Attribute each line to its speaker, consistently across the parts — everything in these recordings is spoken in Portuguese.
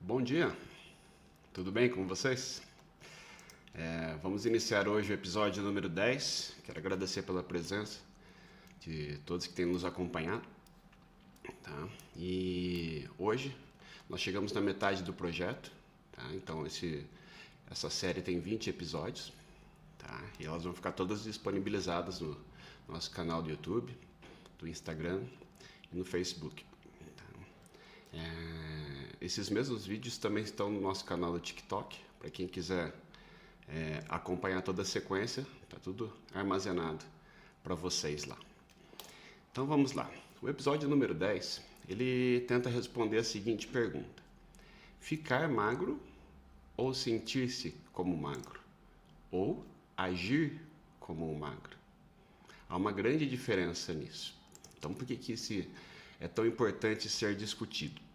Speaker 1: Bom dia, tudo bem com vocês? Vamos iniciar hoje o episódio número 10. Quero agradecer pela presença de todos que têm nos acompanhado. Tá? E hoje nós chegamos na metade do projeto. Tá? Então essa série tem 20 episódios. Tá? E elas vão ficar todas disponibilizadas no nosso canal do YouTube, do Instagram e no Facebook. Esses mesmos vídeos também estão no nosso canal do TikTok, para quem quiser acompanhar toda a sequência, tá tudo armazenado para vocês lá. Então vamos lá. O episódio número 10, ele tenta responder a seguinte pergunta: ficar magro ou sentir-se como magro? Ou agir como um magro? Há uma grande diferença nisso. Então por que isso é tão importante ser discutido?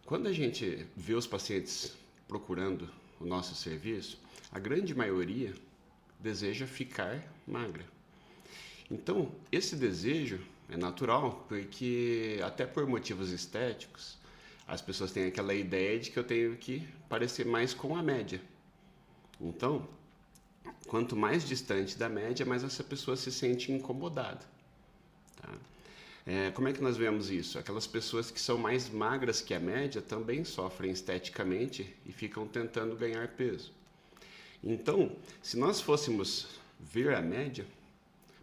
Speaker 1: Quando a gente vê os pacientes procurando o nosso serviço, a grande maioria deseja ficar magra. Então, esse desejo é natural, porque até por motivos estéticos, as pessoas têm aquela ideia de que eu tenho que parecer mais com a média. Então, quanto mais distante da média, mais essa pessoa se sente incomodada. Tá? Como é que nós vemos isso? Aquelas pessoas que são mais magras que a média também sofrem esteticamente e ficam tentando ganhar peso. Então, se nós fôssemos ver a média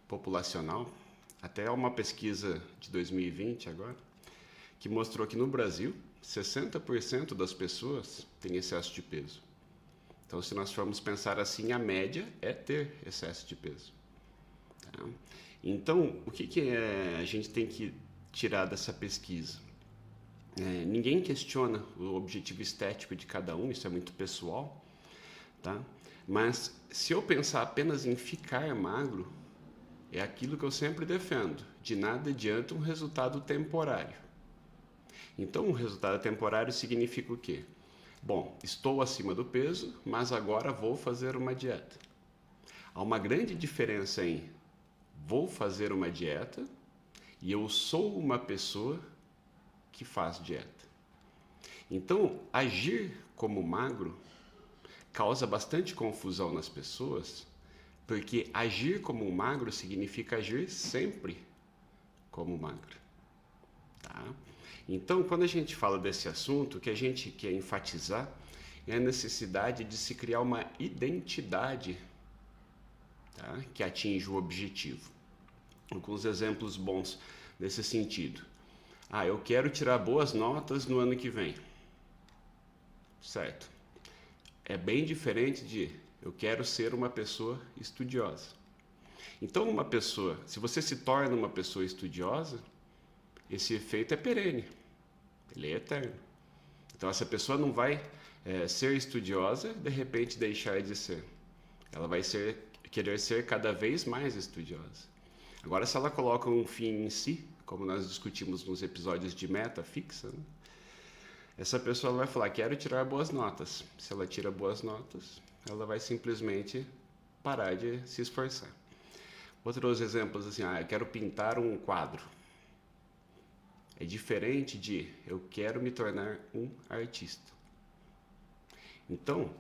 Speaker 1: populacional, até uma pesquisa de 2020 agora, que mostrou que no Brasil, 60% das pessoas têm excesso de peso. Então, se nós formos pensar assim, a média é ter excesso de peso. Tá? Então, o que a gente tem que tirar dessa pesquisa? Ninguém questiona o objetivo estético de cada um, isso é muito pessoal, tá? Mas se eu pensar apenas em ficar magro, é aquilo que eu sempre defendo: de nada adianta um resultado temporário. Então, um resultado temporário significa o quê? Bom, estou acima do peso, mas agora vou fazer uma dieta. Há uma grande diferença em vou fazer uma dieta e eu sou uma pessoa que faz dieta. Então, agir como magro causa bastante confusão nas pessoas, porque agir como magro significa agir sempre como magro. Tá? Então, quando a gente fala desse assunto, o que a gente quer enfatizar é a necessidade de se criar uma identidade, tá, que atinja o objetivo. Alguns exemplos bons nesse sentido. Eu quero tirar boas notas no ano que vem. Certo. É bem diferente de eu quero ser uma pessoa estudiosa. Então, se você se torna uma pessoa estudiosa, esse efeito é perene. Ele é eterno. Então, essa pessoa não vai ser estudiosa e de repente deixar de ser. Ela vai querer ser cada vez mais estudiosa. Agora, se ela coloca um fim em si, como nós discutimos nos episódios de meta fixa, né? Essa pessoa vai falar: quero tirar boas notas. Se ela tira boas notas, ela vai simplesmente parar de se esforçar. Outros exemplos assim: eu quero pintar um quadro. É diferente de eu quero me tornar um artista. Então,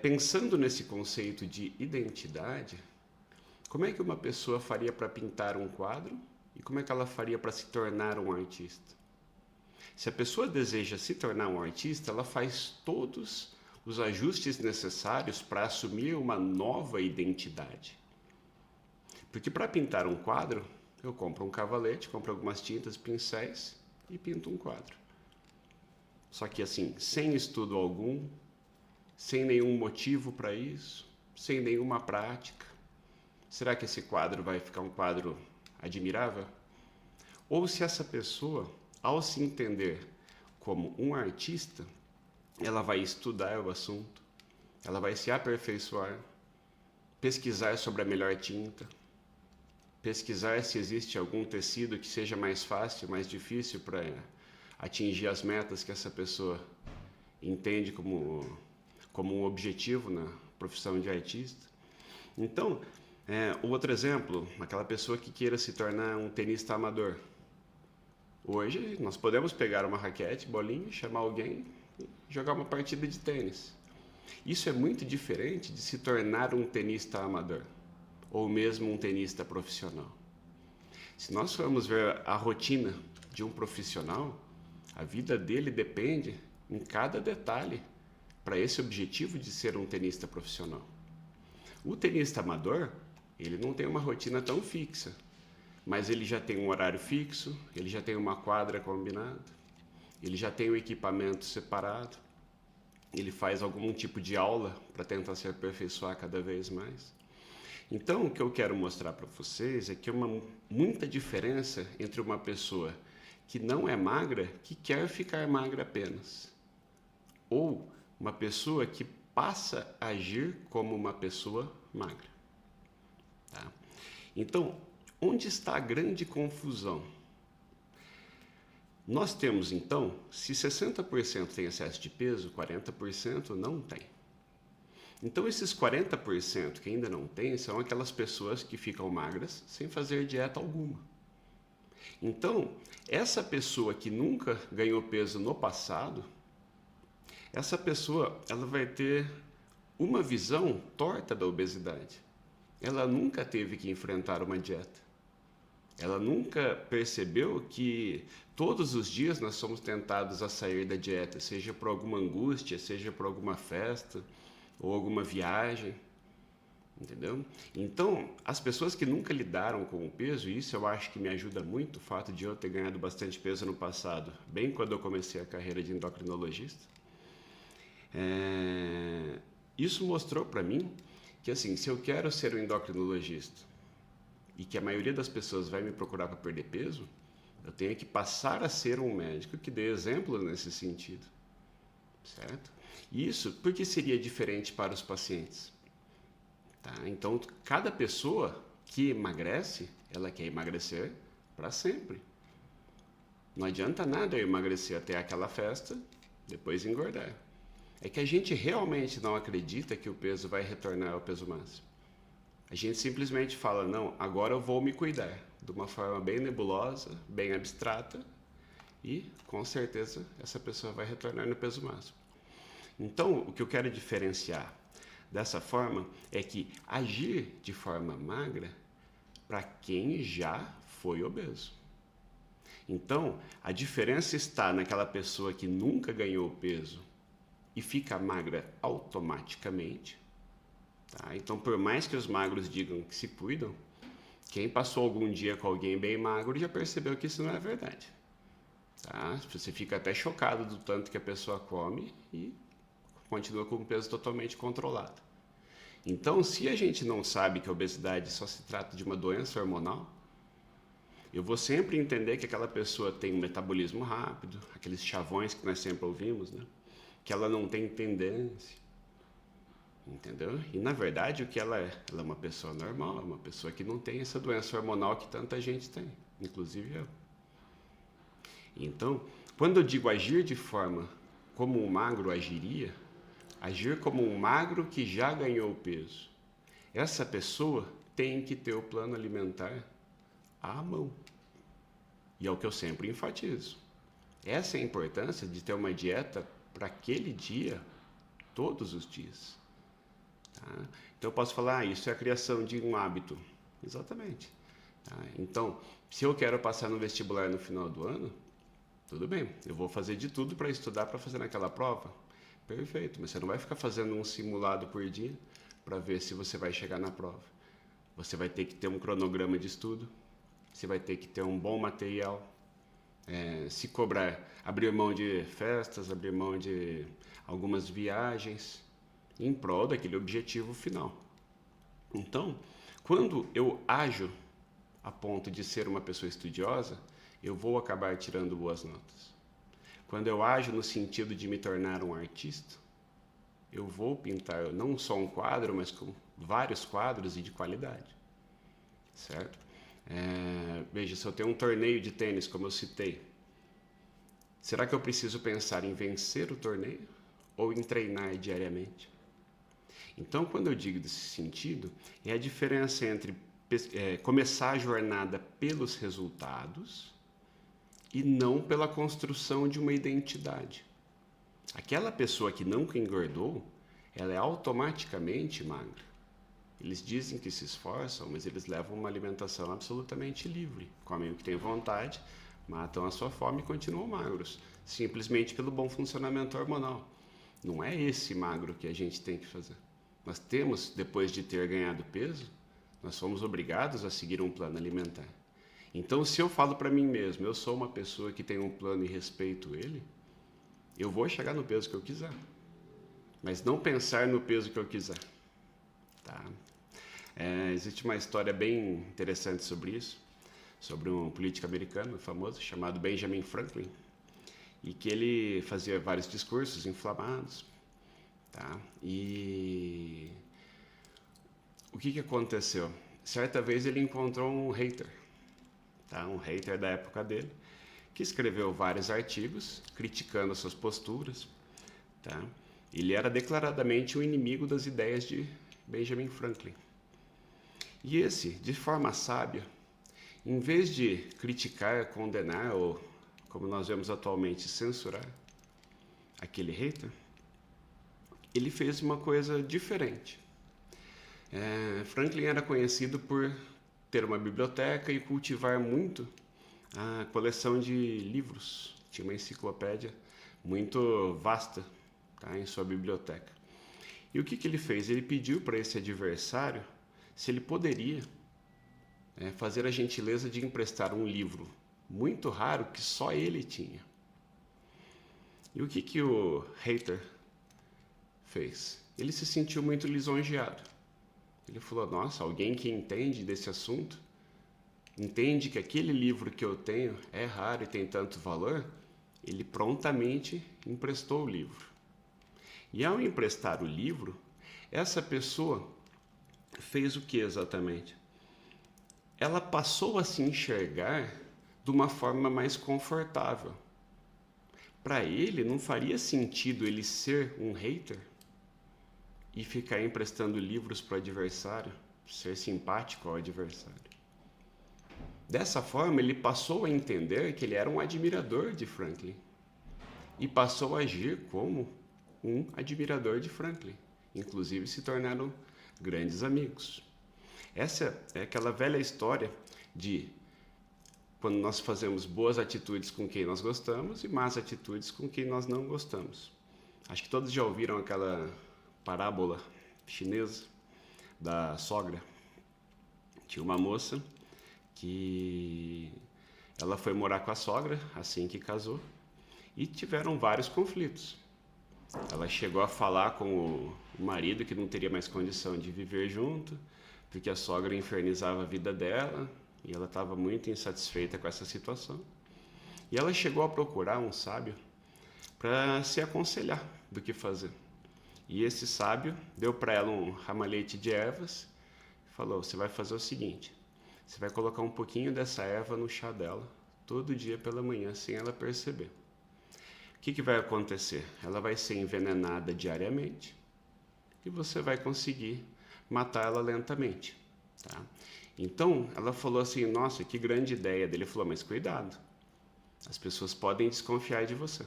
Speaker 1: pensando nesse conceito de identidade, como é que uma pessoa faria para pintar um quadro e como é que ela faria para se tornar um artista? Se a pessoa deseja se tornar um artista, ela faz todos os ajustes necessários para assumir uma nova identidade. Porque para pintar um quadro, eu compro um cavalete, compro algumas tintas, pincéis e pinto um quadro. Só que assim, sem estudo algum, sem nenhum motivo para isso, sem nenhuma prática. Será que esse quadro vai ficar um quadro admirável? Ou se essa pessoa, ao se entender como um artista, ela vai estudar o assunto, ela vai se aperfeiçoar, pesquisar sobre a melhor tinta, pesquisar se existe algum tecido que seja mais fácil, mais difícil para atingir as metas que essa pessoa entende como um objetivo na profissão de artista. Então, o outro exemplo, aquela pessoa que queira se tornar um tenista amador. Hoje, nós podemos pegar uma raquete, bolinha, chamar alguém e jogar uma partida de tênis. Isso é muito diferente de se tornar um tenista amador ou mesmo um tenista profissional. Se nós formos ver a rotina de um profissional, a vida dele depende em cada detalhe para esse objetivo de ser um tenista profissional. O tenista amador, ele não tem uma rotina tão fixa, mas ele já tem um horário fixo, ele já tem uma quadra combinada, ele já tem o equipamento separado, ele faz algum tipo de aula para tentar se aperfeiçoar cada vez mais. Então, o que eu quero mostrar para vocês é que há muita diferença entre uma pessoa que não é magra, que quer ficar magra apenas, ou uma pessoa que passa a agir como uma pessoa magra. Tá? Então, onde está a grande confusão? Nós temos, então, se 60% tem excesso de peso, 40% não tem. Então, esses 40% que ainda não tem são aquelas pessoas que ficam magras sem fazer dieta alguma. Então, essa pessoa que nunca ganhou peso no passado, essa pessoa ela vai ter uma visão torta da obesidade. Ela nunca teve que enfrentar uma dieta. Ela nunca percebeu que todos os dias nós somos tentados a sair da dieta, seja por alguma angústia, seja por alguma festa ou alguma viagem, entendeu? Então, as pessoas que nunca lidaram com o peso, e isso eu acho que me ajuda muito, o fato de eu ter ganhado bastante peso no passado, bem quando eu comecei a carreira de endocrinologista, isso mostrou para mim que, assim, se eu quero ser um endocrinologista e que a maioria das pessoas vai me procurar para perder peso, eu tenho que passar a ser um médico que dê exemplo nesse sentido, certo? Isso porque seria diferente para os pacientes. Tá? Então, cada pessoa que emagrece, ela quer emagrecer para sempre. Não adianta nada eu emagrecer até aquela festa, depois engordar. É que a gente realmente não acredita que o peso vai retornar ao peso máximo. A gente simplesmente fala, não, agora eu vou me cuidar, de uma forma bem nebulosa, bem abstrata, e com certeza essa pessoa vai retornar no peso máximo. Então, o que eu quero diferenciar dessa forma é que agir de forma magra para quem já foi obeso. Então, a diferença está naquela pessoa que nunca ganhou peso e fica magra automaticamente. Tá? Então, por mais que os magros digam que se cuidam, quem passou algum dia com alguém bem magro já percebeu que isso não é verdade. Tá? Você fica até chocado do tanto que a pessoa come e continua com o peso totalmente controlado. Então, se a gente não sabe que a obesidade só se trata de uma doença hormonal, eu vou sempre entender que aquela pessoa tem um metabolismo rápido, aqueles chavões que nós sempre ouvimos, né? Que ela não tem tendência, entendeu? E na verdade o que ela é? Ela é uma pessoa normal, é uma pessoa que não tem essa doença hormonal que tanta gente tem, inclusive eu. Então, quando eu digo agir de forma como um magro agiria, agir como um magro que já ganhou peso, essa pessoa tem que ter o plano alimentar à mão. E é o que eu sempre enfatizo. Essa é a importância de ter uma dieta para aquele dia, todos os dias. Tá? Então eu posso falar, isso é a criação de um hábito. Exatamente. Tá? Então, se eu quero passar no vestibular no final do ano, tudo bem, eu vou fazer de tudo para estudar para fazer naquela prova. Perfeito, mas você não vai ficar fazendo um simulado por dia para ver se você vai chegar na prova. Você vai ter que ter um cronograma de estudo, você vai ter que ter um bom material, se cobrar, abrir mão de festas, abrir mão de algumas viagens, em prol daquele objetivo final. Então, quando eu ajo a ponto de ser uma pessoa estudiosa, eu vou acabar tirando boas notas. Quando eu ajo no sentido de me tornar um artista, eu vou pintar não só um quadro, mas com vários quadros e de qualidade, certo? Veja, se eu tenho um torneio de tênis, como eu citei, será que eu preciso pensar em vencer o torneio ou em treinar diariamente? Então, quando eu digo desse sentido, é a diferença entre começar a jornada pelos resultados e não pela construção de uma identidade. Aquela pessoa que nunca engordou, ela é automaticamente magra. Eles dizem que se esforçam, mas eles levam uma alimentação absolutamente livre. Comem o que têm vontade, matam a sua fome e continuam magros, simplesmente pelo bom funcionamento hormonal. Não é esse magro que a gente tem que fazer. Nós temos, depois de ter ganhado peso, nós fomos obrigados a seguir um plano alimentar. Então, se eu falo para mim mesmo, eu sou uma pessoa que tem um plano e respeito ele, eu vou chegar no peso que eu quiser. Mas não pensar no peso que eu quiser. Tá? Existe uma história bem interessante sobre isso, sobre um político americano famoso chamado Benjamin Franklin, e que ele fazia vários discursos inflamados. Tá? E o que aconteceu? Certa vez ele encontrou um hater, tá? Um hater da época dele, que escreveu vários artigos criticando as suas posturas. Tá? Ele era declaradamente um inimigo das ideias de Benjamin Franklin. E esse, de forma sábia, em vez de criticar, condenar ou, como nós vemos atualmente, censurar aquele hater, ele fez uma coisa diferente. Franklin era conhecido por ter uma biblioteca e cultivar muito a coleção de livros. Tinha uma enciclopédia muito vasta, tá, em sua biblioteca. E o que ele fez? Ele pediu para esse adversário se ele poderia fazer a gentileza de emprestar um livro muito raro que só ele tinha. E o que o hater fez? Ele se sentiu muito lisonjeado. Ele falou, nossa, alguém que entende desse assunto, entende que aquele livro que eu tenho é raro e tem tanto valor, ele prontamente emprestou o livro. E ao emprestar o livro, essa pessoa fez o que exatamente? Ela passou a se enxergar de uma forma mais confortável. Para ele, não faria sentido ele ser um hater e ficar emprestando livros para o adversário, ser simpático ao adversário. Dessa forma, ele passou a entender que ele era um admirador de Franklin e passou a agir como um admirador de Franklin. Inclusive, se tornaram grandes amigos. Essa é aquela velha história de quando nós fazemos boas atitudes com quem nós gostamos e más atitudes com quem nós não gostamos. Acho que todos já ouviram aquela parábola chinesa da sogra. Tinha uma moça que ela foi morar com a sogra assim que casou e tiveram vários conflitos. Ela chegou a falar com o marido que não teria mais condição de viver junto, porque a sogra infernizava a vida dela e ela estava muito insatisfeita com essa situação. E ela chegou a procurar um sábio para se aconselhar do que fazer. E esse sábio deu para ela um ramalhete de ervas e falou, você vai fazer o seguinte, você vai colocar um pouquinho dessa erva no chá dela, todo dia pela manhã, sem ela perceber. O que vai acontecer? Ela vai ser envenenada diariamente e você vai conseguir matar ela lentamente. Tá? Então, ela falou assim, nossa, que grande ideia dele. Ele falou, mas cuidado, as pessoas podem desconfiar de você.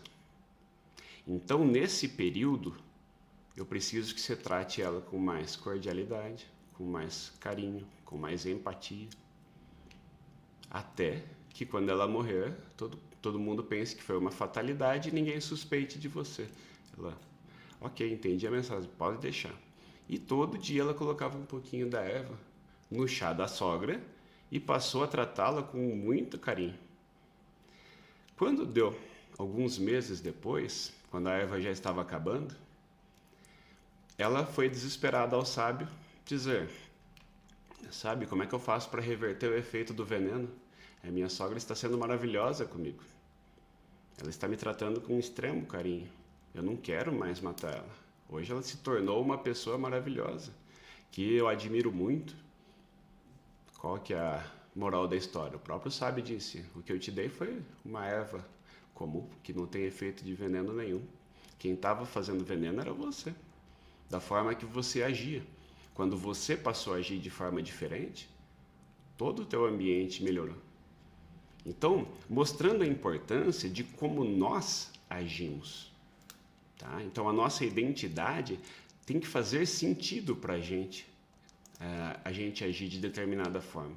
Speaker 1: Então, nesse período, eu preciso que você trate ela com mais cordialidade, com mais carinho, com mais empatia, até que quando ela morrer, todo mundo pense que foi uma fatalidade e ninguém suspeite de você. Ela, ok, entendi a mensagem, pode deixar. E todo dia ela colocava um pouquinho da erva no chá da sogra e passou a tratá-la com muito carinho. Quando deu alguns meses depois, quando a erva já estava acabando, ela foi desesperada ao sábio dizer, sabe, como é que eu faço para reverter o efeito do veneno? A minha sogra está sendo maravilhosa comigo. Ela está me tratando com extremo carinho. Eu não quero mais matar ela. Hoje ela se tornou uma pessoa maravilhosa, que eu admiro muito. Qual que é a moral da história? O próprio sábio disse, o que eu te dei foi uma erva comum, que não tem efeito de veneno nenhum. Quem estava fazendo veneno era você, da forma que você agia. Quando você passou a agir de forma diferente, todo o teu ambiente melhorou. Então, mostrando a importância de como nós agimos. Tá? Então, a nossa identidade tem que fazer sentido para a gente agir de determinada forma.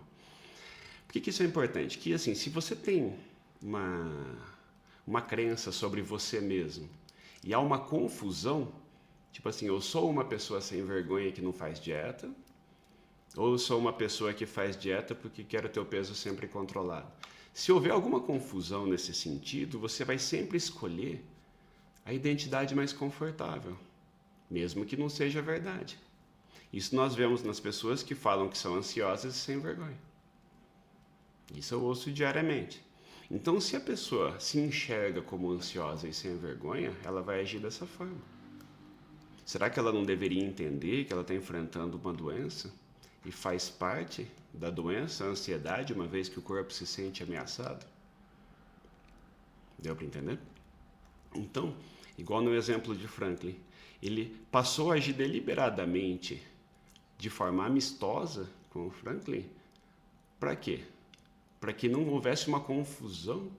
Speaker 1: Por que isso é importante? Que, assim, se você tem uma crença sobre você mesmo e há uma confusão, tipo assim, eu sou uma pessoa sem vergonha que não faz dieta, ou eu sou uma pessoa que faz dieta porque quero ter o peso sempre controlado. Se houver alguma confusão nesse sentido, você vai sempre escolher a identidade mais confortável, mesmo que não seja verdade. Isso nós vemos nas pessoas que falam que são ansiosas e sem vergonha. Isso eu ouço diariamente. Então, se a pessoa se enxerga como ansiosa e sem vergonha, ela vai agir dessa forma. Será que ela não deveria entender que ela está enfrentando uma doença e faz parte da doença a ansiedade, uma vez que o corpo se sente ameaçado? Deu para entender? Então, igual no exemplo de Franklin, ele passou a agir deliberadamente de forma amistosa com o Franklin. Para quê? Para que não houvesse uma confusão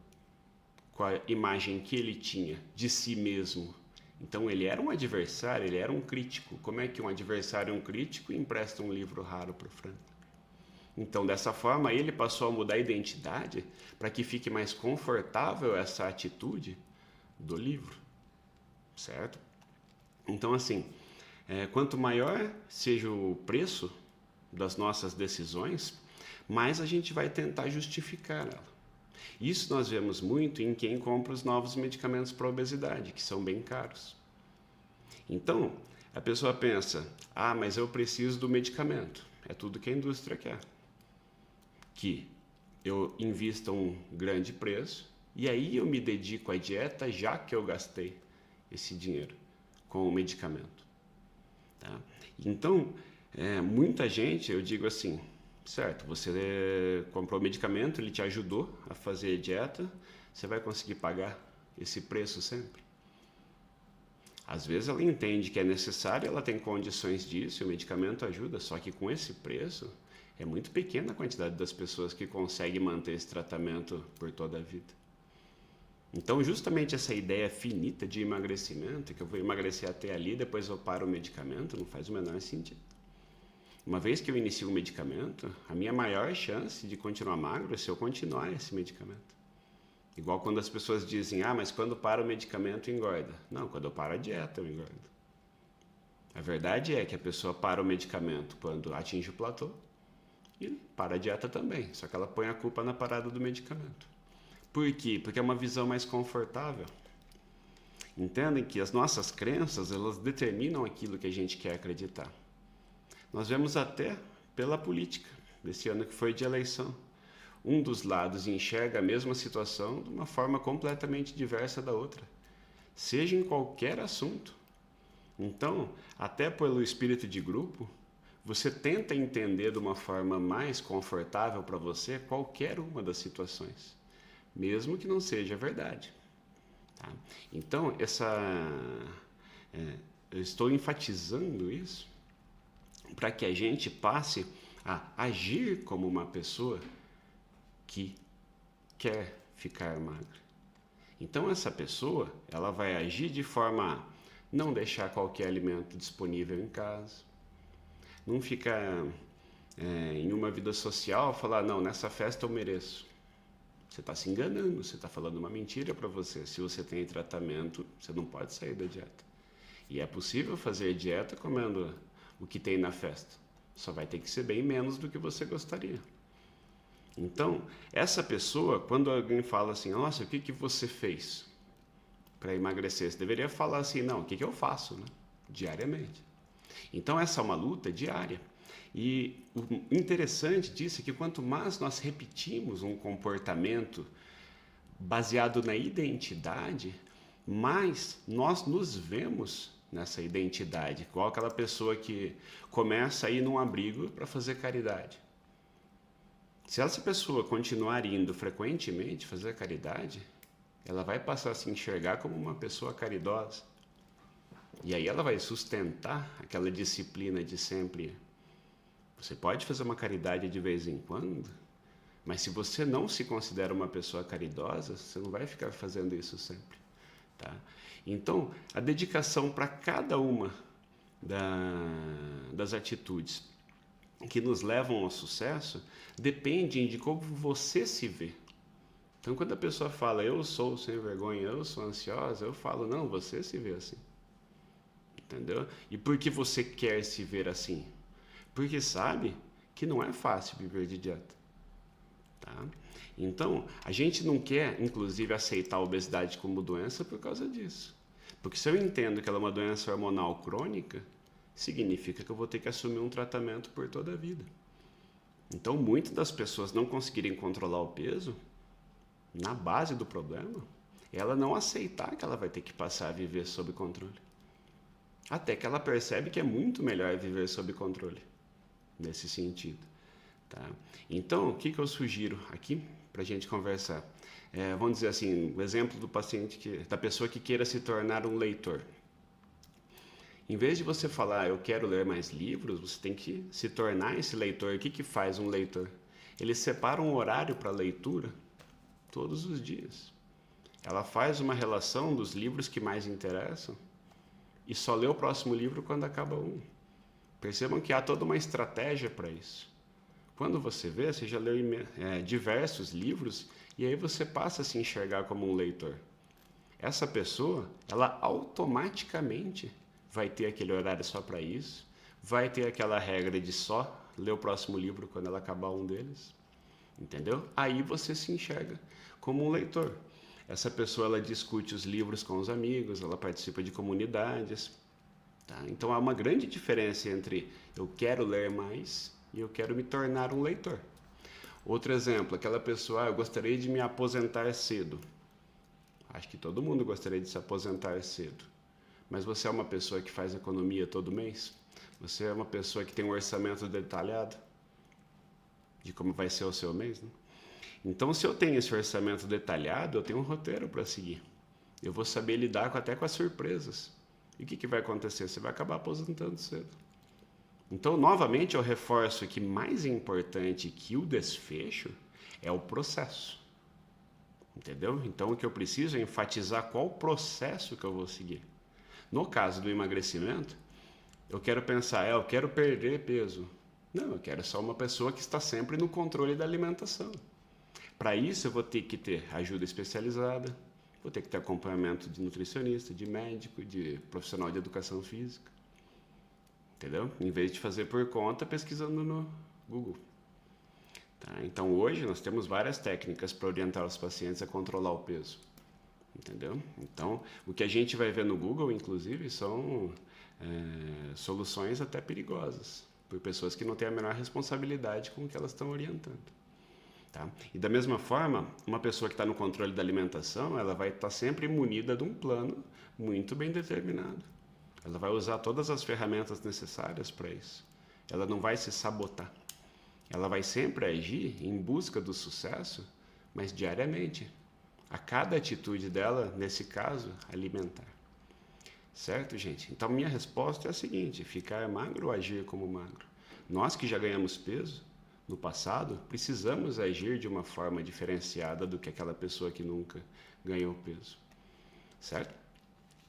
Speaker 1: com a imagem que ele tinha de si mesmo. Então ele era um adversário, ele era um crítico. Como é que um adversário e um crítico empresta um livro raro para o Franklin? Então, dessa forma, ele passou a mudar a identidade para que fique mais confortável essa atitude do livro, certo? Então, assim, quanto maior seja o preço das nossas decisões, mais a gente vai tentar justificar ela. Isso nós vemos muito em quem compra os novos medicamentos para a obesidade, que são bem caros. Então, a pessoa pensa, mas eu preciso do medicamento. É tudo que a indústria quer. Que eu invista um grande preço e aí eu me dedico à dieta já que eu gastei esse dinheiro com o medicamento. Tá? Então, muita gente, eu digo assim, certo, você comprou o medicamento, ele te ajudou a fazer a dieta, você vai conseguir pagar esse preço sempre? Às vezes ela entende que é necessário, ela tem condições disso, e o medicamento ajuda, só que com esse preço é muito pequena a quantidade das pessoas que conseguem manter esse tratamento por toda a vida. Então, justamente essa ideia finita de emagrecimento, que eu vou emagrecer até ali, depois eu paro o medicamento, não faz o menor sentido. Uma vez que eu inicio o medicamento, a minha maior chance de continuar magro é se eu continuar esse medicamento. Igual quando as pessoas dizem, mas quando para o medicamento engorda. Não, quando eu paro a dieta eu engordo. A verdade é que a pessoa para o medicamento quando atinge o platô e para a dieta também, só que ela põe a culpa na parada do medicamento. Por quê? Porque é uma visão mais confortável. Entendem que as nossas crenças, elas determinam aquilo que a gente quer acreditar. Nós vemos até pela política, desse ano que foi de eleição. Um dos lados enxerga a mesma situação de uma forma completamente diversa da outra, seja em qualquer assunto. Então, até pelo espírito de grupo, você tenta entender de uma forma mais confortável para você qualquer uma das situações, mesmo que não seja verdade. Tá? Então, eu estou enfatizando isso para que a gente passe a agir como uma pessoa que quer ficar magra. Então, essa pessoa, ela vai agir de forma a não deixar qualquer alimento disponível em casa, não ficar em uma vida social, falar, não, nessa festa eu mereço. Você está se enganando, você está falando uma mentira para você. Se você tem tratamento, você não pode sair da dieta. E é possível fazer dieta comendo o que tem na festa. Só vai ter que ser bem menos do que você gostaria. Então, essa pessoa, quando alguém fala assim, nossa, o que você fez para emagrecer? Você deveria falar assim, não, o que eu faço, né? Diariamente. Então, essa é uma luta diária. E o interessante disso é que quanto mais nós repetimos um comportamento baseado na identidade, mais nós nos vemos nessa identidade. Igual aquela pessoa que começa a ir num abrigo para fazer caridade. Se essa pessoa continuar indo frequentemente fazer caridade, ela vai passar a se enxergar como uma pessoa caridosa. E aí ela vai sustentar aquela disciplina de sempre. Você pode fazer uma caridade de vez em quando, Mas se você não se considera uma pessoa caridosa, você não vai ficar fazendo isso sempre, tá? Então, a dedicação para cada uma das atitudes que nos levam ao sucesso dependem de como você se vê. Então, quando a pessoa fala, eu sou sem vergonha, eu sou ansiosa, eu falo, não, você se vê assim. Entendeu? E por que você quer se ver assim? Porque sabe que não é fácil viver de dieta. Tá? Então, a gente não quer, inclusive, aceitar a obesidade como doença por causa disso. Porque se eu entendo que ela é uma doença hormonal crônica, significa que eu vou ter que assumir um tratamento por toda a vida. Então, muitas das pessoas não conseguirem controlar o peso, na base do problema, é ela não aceitar que ela vai ter que passar a viver sob controle. Até que ela percebe que é muito melhor viver sob controle, nesse sentido. Tá? Então, o que eu sugiro aqui para a gente conversar? Vamos dizer assim, o exemplo do paciente, da pessoa que queira se tornar um leitor. Em vez de você falar, eu quero ler mais livros, você tem que se tornar esse leitor. O que faz um leitor? Ele separa um horário para leitura todos os dias. Ela faz uma relação dos livros que mais interessam e só lê o próximo livro quando acaba um. Percebam que há toda uma estratégia para isso. Quando você vê, você já leu diversos livros e aí você passa a se enxergar como um leitor. Essa pessoa, ela automaticamente vai ter aquele horário só para isso, vai ter aquela regra de só ler o próximo livro quando ela acabar um deles. Entendeu? Aí você se enxerga como um leitor. Essa pessoa, ela discute os livros com os amigos, ela participa de comunidades. Tá? Então há uma grande diferença entre eu quero ler mais e eu quero me tornar um leitor. Outro exemplo, aquela pessoa, eu gostaria de me aposentar cedo. Acho que todo mundo gostaria de se aposentar cedo. Mas você é uma pessoa que faz economia todo mês? Você é uma pessoa que tem um orçamento detalhado de como vai ser o seu mês, né? Então, se eu tenho esse orçamento detalhado, eu tenho um roteiro para seguir. Eu vou saber lidar até com as surpresas. E o que vai acontecer? Você vai acabar aposentando cedo. Então, novamente, eu reforço que mais importante que o desfecho é o processo. Entendeu? Então, o que eu preciso é enfatizar qual processo que eu vou seguir. No caso do emagrecimento, eu quero pensar, eu quero perder peso. Não, eu quero só uma pessoa que está sempre no controle da alimentação. Para isso, eu vou ter que ter ajuda especializada, vou ter que ter acompanhamento de nutricionista, de médico, de profissional de educação física. Entendeu? Em vez de fazer por conta, pesquisando no Google. Tá? Então, hoje, nós temos várias técnicas para orientar os pacientes a controlar o peso. Entendeu? Então, o que a gente vai ver no Google, inclusive, são soluções até perigosas, por pessoas que não têm a menor responsabilidade com o que elas estão orientando. Tá? E da mesma forma, uma pessoa que está no controle da alimentação, ela vai estar sempre munida de um plano muito bem determinado. Ela vai usar todas as ferramentas necessárias para isso. Ela não vai se sabotar. Ela vai sempre agir em busca do sucesso, mas diariamente. A cada atitude dela, nesse caso, alimentar. Certo, gente? Então, minha resposta é a seguinte: ficar magro ou agir como magro? Nós que já ganhamos peso, no passado, precisamos agir de uma forma diferenciada do que aquela pessoa que nunca ganhou peso. Certo?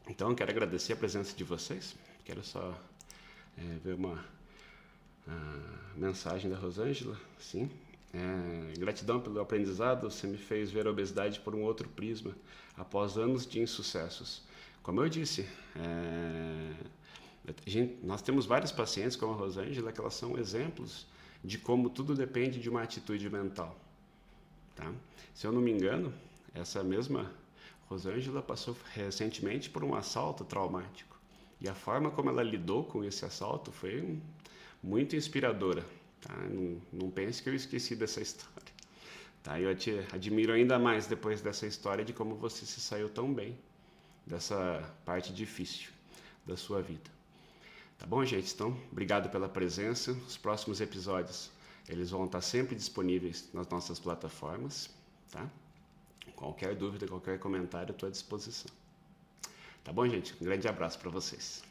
Speaker 1: Então, quero agradecer a presença de vocês. Quero só ver uma mensagem da Rosângela. Sim. Gratidão pelo aprendizado, você me fez ver a obesidade por um outro prisma, após anos de insucessos. Como eu disse, nós temos vários pacientes como a Rosângela que elas são exemplos de como tudo depende de uma atitude mental. Tá? Se eu não me engano, essa mesma Rosângela passou recentemente por um assalto traumático. E a forma como ela lidou com esse assalto foi muito inspiradora. Tá? Não pense que eu esqueci dessa história. Tá? Eu te admiro ainda mais depois dessa história de como você se saiu tão bem dessa parte difícil da sua vida. Tá bom, gente? Então, obrigado pela presença. Os próximos episódios, eles vão estar sempre disponíveis nas nossas plataformas, tá? Qualquer dúvida, qualquer comentário, eu estou à disposição. Tá bom, gente? Um grande abraço para vocês.